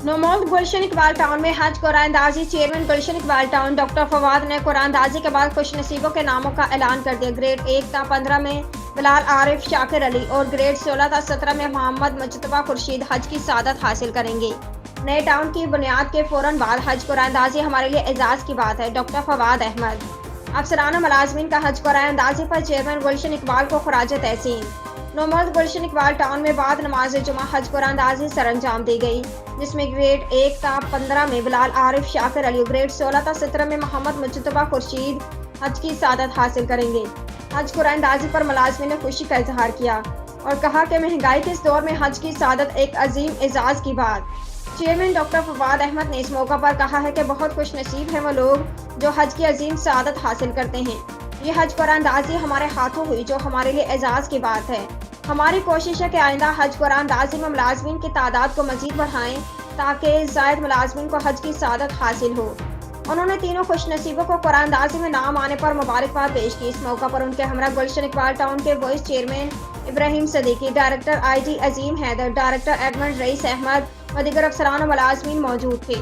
नौमौद गुलशन Iqbal town में हज कुरानदाजी chairman गुलशन Iqbal town doctor Fawad ने कुरानदाजी के बाद खुश नसीबों के नामों का ऐलान कर दिया। ग्रेड 1 था 15 में बिलाल आरिफ शाकिर अली और ग्रेड 16 था 17 में मोहम्मद मुजतबा खुर्शीद हज की सादत हासिल करेंगे। नए टाउन की बुनियाद के फौरन बाद हज कुरानदाजी हमारे लिए एजाज की बात है। डॉक्टर फवाद अहमद अफसराना मुलाजमीन का हज कुरानदाजी पर चेयरमैन गुलशन इकबाल को खराज तहसीन। नौमौद गुलशन इकबाल टाउन में बाद नमाज जुमा हज कुरानदाजी सर अंजाम दी गई, जिसमें ग्रेड 1 था 15 में बिलाल आरिफ शाकिर अली, ग्रेड 16 था 17 में मोहम्मद मुजतबा खुर्शीद हज की सादत हासिल करेंगे। हज कुरानदाजी पर मुलाजमीन ने खुशी का इजहार किया और कहा कि महंगाई के इस दौर में हज की सादत एक अजीम एजाज की बात। चेयरमैन डॉक्टर फवाद अहमद ने इस मौका पर कहा है कि बहुत खुश नसीब हैं वो लोग जो हज की अजीम सादत हासिल करते हैं। ये हज कुरानदाजी हमारे हाथों हुई, जो हमारे लिए एजाज की बात है। हमारी कोशिश है कि आइंदा हज कुरानदाजी में मुलाजमीन की तादाद को मजीद बढ़ाएं ताकि ज़ायद मुलाजमीन को हज की सादत हासिल हो। उन्होंने तीनों खुश नसीबों को कुरानदाजी में नाम आने पर मुबारकबाद पेश की। इस मौका पर उनके हमरा गुलशन इकबाल टाउन के vice chairman Ibrahim Siddiqui, director IT Azeem Haider, director admin Raees Ahmed व दीगर अफसरान और मुलाजमीन मौजूद थे।